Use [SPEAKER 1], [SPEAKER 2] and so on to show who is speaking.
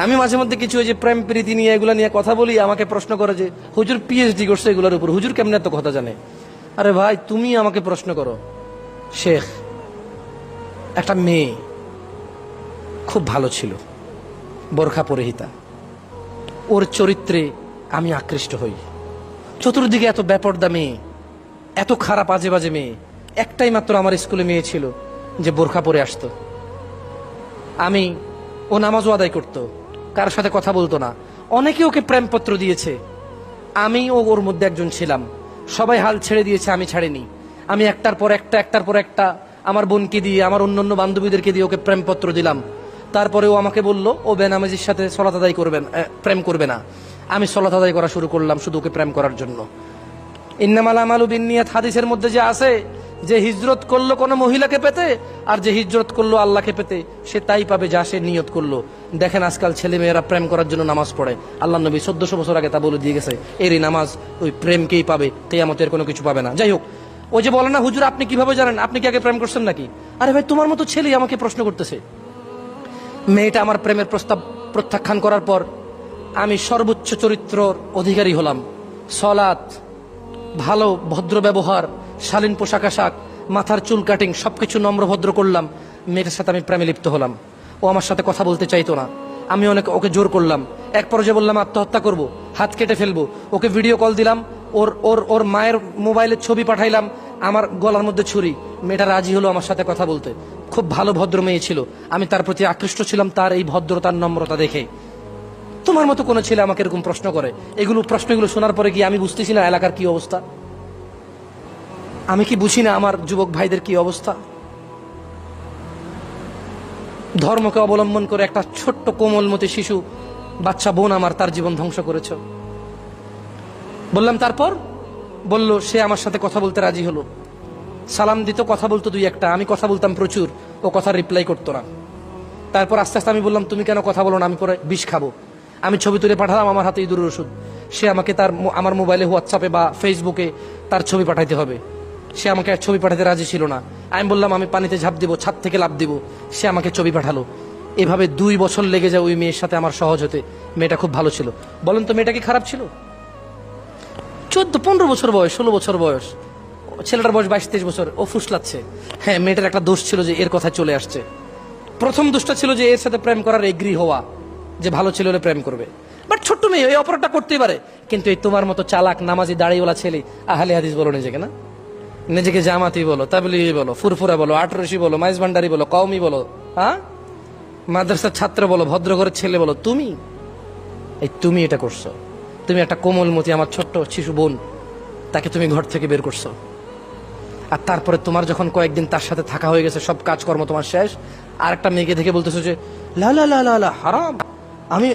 [SPEAKER 1] আমি মাঝে মধ্যে কিছু ওই যে প্রেম প্রীতি নিয়ে এগুলো নিয়ে কথা বলি, আমাকে প্রশ্ন করে যে হুজুর পিএইচডি করছে এগুলোর উপর, হুজুর কেমনে এত কথা জানে? আরে ভাই, তুমি আমাকে প্রশ্ন করো। শেখ, একটা মেয়ে খুব ভালো ছিল, বোরখা পরিহিতা, ওর চরিত্রে আমি আকৃষ্ট হই। চতুর্দিকে এত বেপরদা মেয়ে, এত খারাপ আজে বাজে মেয়ে। একটাই মাত্র আমার স্কুলে মেয়ে ছিল যে বোরখা পরে আসতো। ও নামাজও আদায় করতো, কারোর সাথে কথা বলতো না। অনেকে ওকে প্রেমপত্র দিয়েছে, ওর মধ্যে একজন ছিলাম। সবাই হাল ছেড়ে দিয়েছে, আমি ছাড়িনি। আমি একটার পর একটা আমার বোনকে দিয়ে, আমার অন্যান্য বান্ধবীদেরকে দিয়ে ওকে প্রেমপত্র দিলাম। তারপরে ও আমাকে বলল ও বেনামাজির সাথে সলাত আদায় প্রেম করবে না। আমি সলাত আদায় করা শুরু করলাম শুধু ওকে প্রেম করার জন্য। ইন্নামাল আমালু বিন্নিয়াত হাদিসের মধ্যে যে আছে যে হিজরত করলো কোনো মহিলাকে পেতে, আর যে হিজরত করলো আল্লাহকে পেতে, সে তাই পাবে যা সে নিয়ত করলো। দেখেন আজকাল ছেলে মেয়েরা প্রেম করার জন্য নামাজ পড়ে। আল্লাহ নবী 1400 বছর আগে তা বলে দিয়ে গেছে, এরই নামাজ ওই প্রেমকেই পাবে, কিয়ামতের কোনো কিছু পাবে না। যাই হোক, ওই যে বলে না হুজুর আপনি কিভাবে জানেন, আপনি কি আগে প্রেম করছেন নাকি? আরে ভাই, তোমার মতো ছেলেই আমাকে প্রশ্ন করতেছে। মেয়েটা আমার প্রেমের প্রস্তাব প্রত্যাখ্যান করার পর আমি সর্বোচ্চ চরিত্রর অধিকারী হলাম। সলাত, ভালো ভদ্র ব্যবহার, শালীন পোশাক আশাক, মাথার চুল কাটিং, সবকিছু নম্র ভদ্র করলাম। মেয়েটার সাথে আমি প্রেমে লিপ্ত হলাম। ও আমার সাথে কথা বলতে চাইতো না, আমি ওকে জোর করলাম। এক পর্যায়ে বললাম আত্মহত্যা করব, হাত কেটে ফেলবো। ওকে ভিডিও কল দিলাম, ওর মায়ের মোবাইলের ছবি পাঠাইলাম, আমার গলার মধ্যে ছুরি। মেয়েটা রাজি হলো আমার সাথে কথা বলতে। খুব ভালো ভদ্র মেয়ে ছিল, আমি তার প্রতি আকৃষ্ট ছিলাম তার এই ভদ্রতার নম্রতা দেখে। তোমার মতো কোনো ছেলে আমাকে এরকম প্রশ্ন করে, প্রশ্নগুলো শোনার পরে কি আমি বুঝতেছি না এলাকার কি অবস্থা? আমি কি বুঝি না আমার যুবক ভাইদের কি অবস্থা? ধর্মকে অবলম্বন করে একটা ছোট্ট কোমলমতি শিশু বাচ্চা বোন আমার, তার জীবন ধ্বংস করেছ। বললাম, তারপর বলল সে আমার সাথে কথা বলতে রাজি হলো। সালাম দিত, কথা বলতো দুই একটা, আমি কথা বলতাম প্রচুর, ও কথা রিপ্লাই করতো না। তারপর আস্তে আস্তে আমি বললাম তুমি কেন কথা বলো না, আমি পরে বিষ খাবো। আমি ছবি তুলে পাঠালাম, আমার হাতে ইঁদুরের ওষুধ। সে আমাকে আমার মোবাইলে হোয়াটসঅ্যাপে বা ফেসবুকে তার ছবি পাঠাইতে হবে। সে আমাকে ছবি পাঠাতে রাজি ছিল না। আমি বললাম আমি পানিতে ঝাঁপ দিব, ছাদ থেকে লাফ দিব। সে আমাকে ছবি পাঠালো। এভাবে 2 বছর লেগে যায় ওই মেয়ের সাথে আমার সহজ হতে। মেয়েটা খুব ভালো ছিল। বলেন তো মেয়েটা কি খারাপ ছিল? 14-15 বছর বয়স, 16 বছর বয়স, ছেলেটার বয়স 22-23 বছর। ও ফুসলাচ্ছে। হ্যাঁ, মেয়েটার একটা দোষ ছিল যে এর কথা চলে আসছে। প্রথম দোষটা ছিল যে এর সাথে প্রেম করার এগ্রি হওয়া, যে ভালো ছেলে হলে প্রেম করবে। বাট ছোট্ট মেয়ে এই অপরাধটা করতেই পারে। কিন্তু এই তোমার মতো চালাক নামাজি দাড়িওয়ালা ছেলে, আহলে হাদিস বলো নিজেকে, না নিজেকে জামাতি বলো, তাবলিগি বলো, ফুরফুরা বলো, আটরশি বলো, মাইজ ভান্ডারি বলো, কওমি বলো, হ্যাঁ মাদ্রাসার ছাত্র বলো, ভদ্র ঘরের ছেলে বলো, তুমি এটা করছো। তুমি একটা কোমলমতি আমার ছোট্ট শিশু বোন, তাকে তুমি ঘর থেকে বের করছো। আর তারপরে তোমার যখন কয়েকদিন তার সাথে থাকা হয়ে গেছে, সব কাজকর্ম তোমার শেষ, আর একটা মেয়েকে দেখে বলতেছো যে লা লা লা লা লা হারাম। আমি